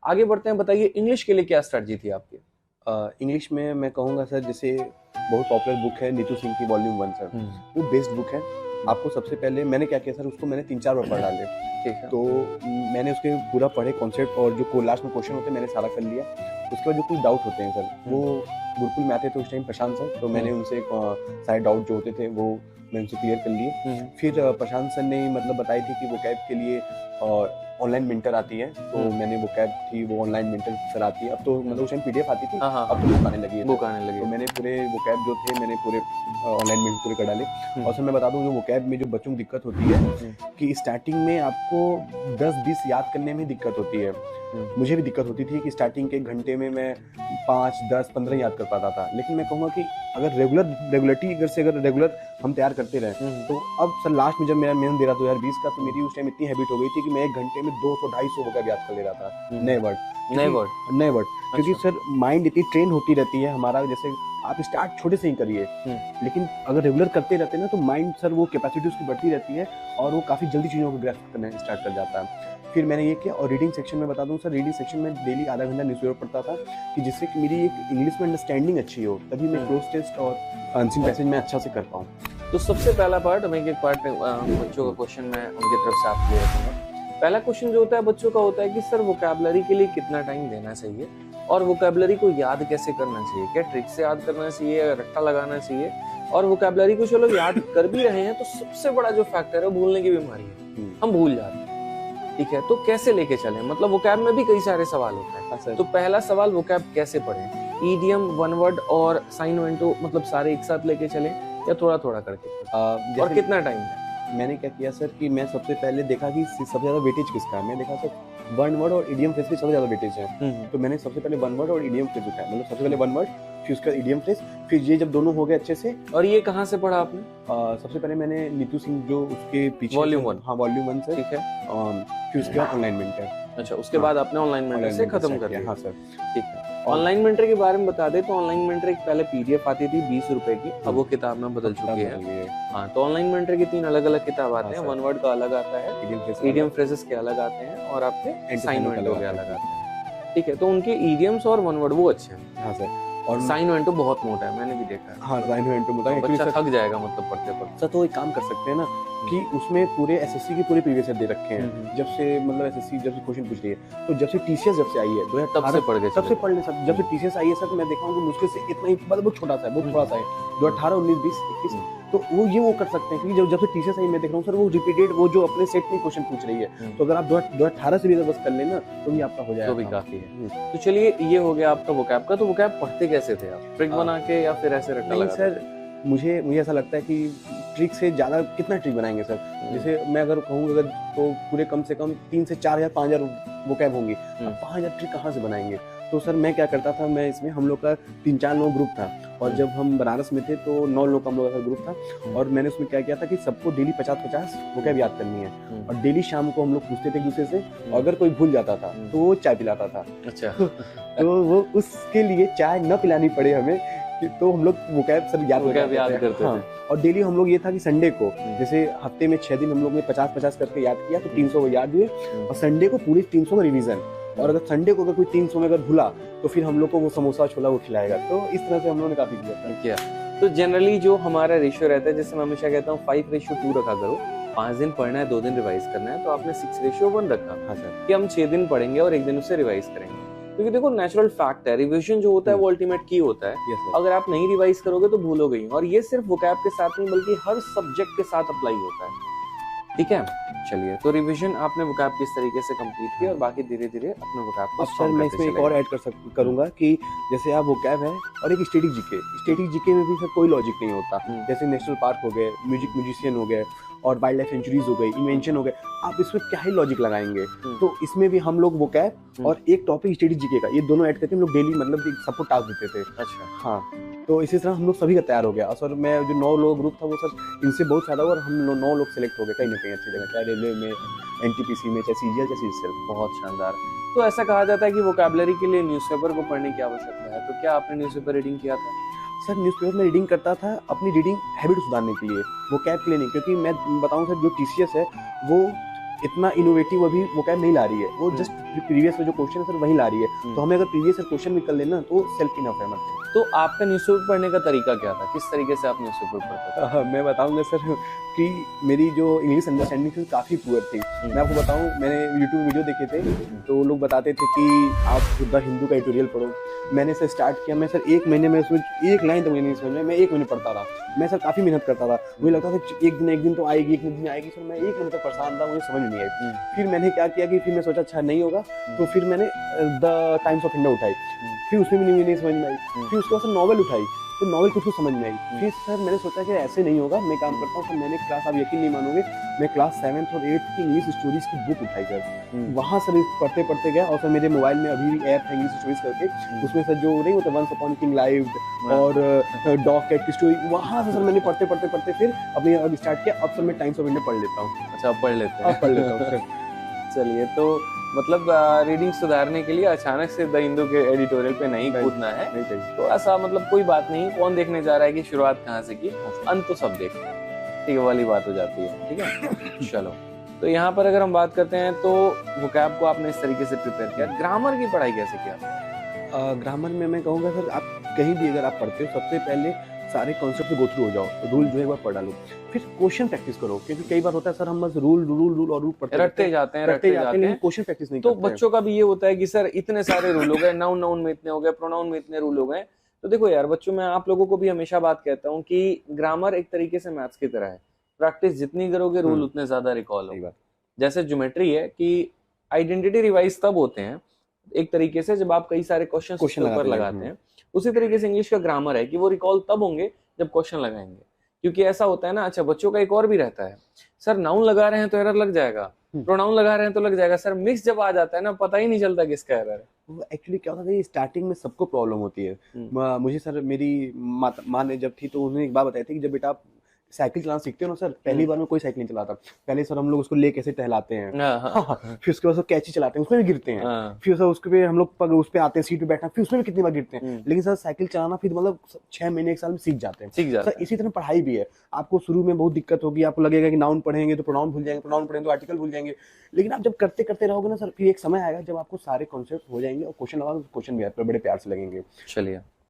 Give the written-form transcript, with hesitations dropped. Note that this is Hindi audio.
आगे बढ़ते हैं, बताइए इंग्लिश के लिए क्या स्ट्रेटजी थी आपकी? इंग्लिश में मैं कहूँगा सर, जैसे बहुत पॉपुलर बुक है नीतू सिंह की वॉल्यूम 1 सर, वो बेस्ट बुक है। आपको सबसे पहले मैंने क्या किया सर, उसको मैंने 3-4 बार पढ़ डाले। ठीक है। तो मैंने उसके पूरा पढ़े कॉन्सेप्ट, और जो लास्ट में क्वेश्चन होते हैं मैंने सारा कर लिया। उसके बाद जो कुछ डाउट होते हैं सर, वो गुरुकुल में आते थे उस टाइम प्रशांत सर, तो मैंने उनसे सारे डाउट जो होते थे वो मैं उनसे क्लियर कर लिए। फिर प्रशांत सर ने मतलब बताई थी कि वो कैब के लिए ऑनलाइन मेंटर आती है, तो मैंने वो कैब थी, वो ऑनलाइन मेंटर सर आती है। अब तो मतलब उस टाइम पीडीएफ आती थी, अब तो बुक आने लगी है, बुक आने लगी। तो मैंने पूरे वो कैब जो थे मैंने पूरे ऑनलाइन मेंटर पूरे कर डाले। और सर मैं बता दूं, जो वो कैब में जो बच्चों को दिक्कत होती है कि स्टार्टिंग में आपको 10-20 याद करने में दिक्कत होती है। मुझे भी दिक्कत होती थी कि स्टार्टिंग के घंटे में मैं 5, 10, 15 याद कर पाता था। लेकिन मैं कहूँगा कि अगर रेगुलर हम तैयार करते रहे, तो अब सर लास्ट में जब मेरा मेन दे रहा 2020 का, तो मेरी उस टाइम इतनी हैबिट हो गई थी कि मैं एक घंटे में 200-250 वोकैब याद कर ले रहा था, नए वर्ड। क्योंकि सर माइंड इतनी ट्रेन होती रहती है हमारा, जैसे आप स्टार्ट छोटे से ही करिए, लेकिन अगर रेगुलर करते रहते हैं ना, तो माइंड सर वो कैपेसिटी उसकी बढ़ती रहती है और वो काफ़ी जल्दी चीज़ों को ग्रैस्प करना स्टार्ट कर जाता है। फिर मैंने ये किया। और रीडिंग सेक्शन में बता दूं सर, रीडिंग सेक्शन में डेली आधा घंटा न्यूज़पेपर पढ़ता था, कि जिससे कि मेरी एक इंग्लिश में अंडरस्टैंडिंग अच्छी हो, तभी मैं क्लोज टेस्ट और आंसरिंग पैसेज में अच्छा से कर पाऊँ। तो सबसे पहला पार्ट, मैं एक पार्ट बच्चों का क्वेश्चन मैं उनकी तरफ से आपके लिए रखूंगा। पहला क्वेश्चन जो होता है बच्चों का होता है कि सर वोकैबुलरी के लिए कितना टाइम देना चाहिए, और वोकैबुलरी को याद कैसे करना चाहिए? क्या ट्रिक से याद करना चाहिए या रट्टा लगाना चाहिए? और वोकैबुलरी को चलो याद कर भी रहे हैं, तो सबसे बड़ा जो फैक्टर है वो भूलने की बीमारी है, हम भूल जाते हैं। ठीक है, तो कैसे लेके चलें? मतलब वोकैब में भी कई सारे सवाल होते हैं। तो पहला सवाल, वोकैब कैसे पढ़ें? ईडियम, वन वर्ड और साइन वन टू, मतलब सारे एक साथ लेके चलें या थोड़ा थोड़ा करके? और कितना टाइम है? मैंने क्या किया सर कि मैं सबसे पहले देखा कि सबसे ज्यादा वेटेज किसका है। मैं देखा सर वन वर्ड और इडियम फ्रेज की सबसे ज्यादा वेटेज है, तो मैंने सबसे पहले वन वर्ड और इडियम फ्रेज उठाया। मतलब सबसे पहले वन वर्ड, फिर उसका इडियम फ्रेज, फिर ये जब दोनों हो गए अच्छे से। और ये कहाँ से पढ़ा आपने? सबसे पहले मैंने नीतू सिंह जो उसके पीछे वॉल्यूम 1। हाँ वॉल्यूम 1 से। ठीक है। फिर उसके बाद ऑनलाइन मेंटर। अच्छा, उसके बाद आपने ऑनलाइन मेंटर से खत्म कर दिया? हाँ सर। ठीक है। ऑनलाइन मेंटर के बारे में बता दे तो ऑनलाइन मेंटर एक पहले पीडीएफ आती थी 20 रुपए की, अब वो किताब में बदल चुकी है। हाँ, तो ऑनलाइन मेंटर की 3 अलग अलग किताब आते हैं। वन वर्ड का अलग आता है, इडियम फ्रेजेस के अलग आते हैं, और आपके साइन वेंटो के अलग आते हैं। ठीक है, तो उनके इडियम्स और वन वर्ड वो अच्छे हैं। हाँ सर। और साइन वेंटो बहुत मोटा है, मैंने भी देखा है। हाँ, साइन वेंटो मोटा है, बच्चा थक जाएगा मतलब पढ़ते पढ़ते। सर तो एक काम कर सकते हैं ना कि उसमें पूरे एसएससी के पूरे प्रीवियस ईयर दे रखे हैं, जब से मतलब एसएससी जब से क्वेश्चन पूछ रही है, तो जब से टीसीएस जब से आई है 2018 तब से पढ़ गए, तब से पढ़ ले सब। जब से टीसीएस आई है सर, मैं देखा हूँ कि मुश्किल से इतना ही, मतलब बहुत छोटा सा है, बहुत थोड़ा सा है, 2018, 19, 20, 21, तो वो कर सकते हैं। क्योंकि जब से टीसीएस आई मैं देख रहा हूँ सर, वो रिपीटेड वो जो अपने सेट में क्वेश्चन पूछ रही है, तो अगर आप 2018 से भी अगर बस कर लेना तो भी आपका हो जाएगा, तो भी काफी है। तो चलिए, ये हो गया आपका वोकैब का। तो वोकैब पढ़ते कैसे थे आप? ट्रिक बना के या फिर ऐसे रट्टा लगा? सर मुझे ऐसा लगता है कि ट्रिक से ज़्यादा कितना ट्रिक बनाएंगे सर। जैसे मैं अगर कहूँ अगर, तो पूरे कम से कम 3 से 4 या 5,000 वोकैब होंगी। अब 5,000 ट्रिक कहाँ से बनाएंगे? तो सर मैं क्या करता था, मैं इसमें हम लोग का 3-4 लोग ग्रुप था, और जब हम बनारस में थे तो 9 लोग का हम लोग का ग्रुप था, और मैंने उसमें क्या किया था कि सबको डेली 50-50 वोकैब याद करनी है, और डेली शाम को हम लोग पूछते थे एक दूसरे से, और अगर कोई भूल जाता था तो वो चाय पिलाता था। अच्छा। तो वो उसके लिए चाय न पिलानी पड़े हमें, तो हम लोग वोकैब सर याद करते थे। हाँ, और डेली हम लोग ये था कि संडे को, जैसे हफ्ते में 6 दिन हम लोग ने 50-50 करके याद किया, तो 300 को याद हुए, और संडे को पूरे 300 का रिवीजन। और अगर संडे को अगर कोई 300 में अगर भूला, तो फिर हम लोग को वो समोसा छोला वो खिलाएगा। तो इस तरह से हम लोगों ने काफी किया। तो जनरली जो हमारा रेशियो रहता है, जैसे मैं हमेशा कहता हूँ 5:2 रखा करो। 5 दिन पढ़ना है, 2 दिन रिवाइज करना है, तो आपने 6:1 रखा। हाँ सर, कि हम 6 दिन पढ़ेंगे और 1 दिन उससे रिवाइज करेंगे। क्योंकि देखो, नेचुरल फैक्ट है, रिवीजन जो होता है वो अल्टीमेट की होता है। अगर आप नहीं रिवाइज करोगे तो भूलोगे ही, और ये सिर्फ वोकैब के साथ नहीं बल्कि हर सब्जेक्ट के साथ अप्लाई होता है। ठीक है, चलिए, तो रिवीजन आपने वोकैब किस तरीके से कंप्लीट किया, और बाकी धीरे धीरे अपने वोकैब को सर मैं इसमें एक और ऐड करूंगा कि जैसे आप वोकैब है और एक स्टैटिक जीके में भी सर कोई लॉजिक नहीं होता। जैसे नेशनल पार्क हो गए, म्यूजिशियन हो गए, और वाइल्ड लाइफ सेंचुरीज हो गई, इन्वेंशन हो गए, आप इसमें क्या ही लॉजिक लगाएंगे। तो इसमें भी हम लोग वोकैब और एक टॉपिक स्टैटिक जीके का, ये दोनों ऐड करके हम लोग डेली मतलब सबको टास्क देते थे। अच्छा। हाँ, तो इसी तरह हम लोग सभी का तैयार हो गया। और सर मैं जो 9 लोग ग्रुप था वो सर इनसे बहुत फायदा हुआ, और हम 9 लोग सिलेक्ट हो गए कहीं ना कहीं अच्छी जगह, चाहे रेलवे में, एनटीपीसी में, चाहे सीजीएल, चाहे सीजीएल। बहुत शानदार। तो ऐसा कहा जाता है कि वोकैबुलरी के लिए न्यूज़पेपर को पढ़ने की आवश्यकता है, तो क्या आपने न्यूज़पेपर रीडिंग किया था? सर न्यूज़पेपर में रीडिंग करता था अपनी रीडिंग हैबिट सुधारने के लिए, वोकैब के लिए नहीं। क्योंकि मैं बताऊं सर, जो टीसीएस है वो इतना इनोवेटिव अभी वोकैब नहीं ला रही है, वो जस्ट प्रीवियस जो क्वेश्चन है सर वही ला रही है। तो हमें अगर प्रीवियस क्वेश्चन निकल लेना तो सेल्फ इनफ है हमारे। तो आपका न्यूज़पेपर पढ़ने का तरीका क्या था? किस तरीके से आप न्यूज़पेपर पढ़ते थे? मैं बताऊंगा सर कि मेरी जो इंग्लिश अंडरस्टैंडिंग थी काफ़ी पुअर थी। मैं आपको बताऊं, मैंने यूट्यूब वीडियो देखे थे तो लोग बताते थे कि आप द हिंदू का एडिटोरियल पढ़ो। मैंने सर स्टार्ट किया, मैं सर 1 महीने में उसमें एक लाइन तो मुझे नहीं समझ में, मैं 1 महीने पढ़ता रहा। मैं सर काफ़ी मेहनत करता था, मुझे लगता था एक दिन तो आएगी, एक दिन आएगी सर। मैं 1 महीने तक परेशान था, मुझे समझ नहीं आई। फिर मैंने क्या किया कि फिर मैं सोचा अच्छा नहीं होगा, तो फिर मैंने द टाइम्स ऑफ इंडिया उठाई, फिर उसमें भी नहीं समझ में आई। फिर उसके बाद सर नॉवेल उठाई, तो नॉवेल कुछ समझ में आई। फिर सर मैंने सोचा कि ऐसे नहीं होगा, मैं काम करता हूँ। तो मैंने क्लास, आप यकीन नहीं मानोगे, मैं क्लास 7th और 8th की इंग्लिश स्टोरीज की बुक उठाई सर। वहाँ सर पढ़ते पढ़ते गया। और सर मेरे मोबाइल में अभी भी ऐप है इंग्लिश स्टोरीज करके, उसमें सर जो नहीं होता वंस अपॉन किंग लाइव और डॉग कैट की स्टोरी, वहाँ से सर मैंने पढ़ते पढ़ते पढ़ते फिर अपने अब स्टार्ट किया। अब सर मैं टाइम्स ऑफ इंडिया पढ़ लेता हूँ। अच्छा, आप पढ़ लेते हैं? अब पढ़ लेता हूँ सर। चलिए, तो मतलब रीडिंग सुधारने के लिए अचानक से द हिंदू के एडिटोरियल पे नहीं कूदना है। नहीं चाहिए। थोड़ा सा मतलब कोई बात नहीं, कौन देखने जा रहा है कि शुरुआत कहाँ से की, अंत तो सब देखते हैं, ठीक है, वाली बात हो जाती है। ठीक है चलो, तो यहाँ पर अगर हम बात करते हैं तो वोकैब को आपने इस तरीके से प्रिपेयर किया। ग्रामर की पढ़ाई कैसे किया? ग्रामर में मैं कहूँगा सर, आप कहीं भी अगर आप पढ़ते हो सबसे पहले सारे कॉन्सेप्ट को गो थ्रू हो जाओ, रूल जो है एक बार पढ़ डालो, फिर क्वेश्चन प्रैक्टिस करो। क्योंकि कई बार होता है सर हम बस रूल रूल रूल और रूल रटते जाते हैं लेकिन क्वेश्चन प्रैक्टिस नहीं तो करते हैं। बच्चों का भी ये होता है कि सर इतने सारे रूल हो गए, नाउन में इतने हो गए, प्रोनाउन में इतने रूल हो गए। तो देखो यार बच्चों, मैं आप लोगों को भी हमेशा बात कहता हूँ कि ग्रामर एक तरीके से मैथ्स की तरह है, प्रैक्टिस जितनी करोगे रूल उतने ज्यादा रिकॉल होगा। जैसे ज्योमेट्री है कि आइडेंटिटी रिवाइज तब होते हैं एक तरीके से जब आप कई सारे क्वेश्चन ऊपर लगाते हैं, उसी तरीके से इंग्लिश का ग्रामर है कि वो रिकॉल तब होंगे जब क्वेश्चन लगाएंगे। क्योंकि ऐसा होता है ना, अच्छा बच्चों का एक और भी रहता है, सर नाउन लगा रहे हैं तो एरर लग जाएगा, प्रोनाउन लगा रहे हैं तो लग जाएगा, सर मिक्स जब आ जाता है ना, पता ही नहीं चलता किसका एरर है। एक्चुअली क्या होता है, स्टार्टिंग में सबको प्रॉब्लम होती है। मुझे सर मेरी माँ ने जब थी तो उन्होंने एक बात बताई थी कि जब बेटा आप साइकिल चलाना सीखते हो ना सर, पहली बार में कोई साइकिल नहीं चलाता। पहले सर हम लोग उसको ले कैसे टहलाते हैं, फिर उसके बाद कैची चलाते हैं, उसमें भी गिरते हैं। फिर सर उसके पे हम लोग उस पे आते हैं, सीट पे बैठना, फिर उसमें भी कितनी बार गिरते हैं। लेकिन सर साइकिल चलाना फिर मतलब 6 महीने 1 साल में सीख जाते हैं। सर इसी तरह पढ़ाई भी है, आपको शुरू में बहुत दिक्कत होगी, आपको लगेगा कि नाउन पढ़ेंगे तो प्रोनाउन भूल जाएंगे, प्रोनाउन पढ़ेंगे तो आर्टिकल भूल जाएंगे। लेकिन आप जब करते करते रहोगे ना सर, फिर एक समय आएगा जब आपको सारे कॉन्सेप्ट हो जाएंगे और क्वेश्चन लगाओगे, क्वेश्चन भी बड़े प्यार से लगेंगे। चलिए,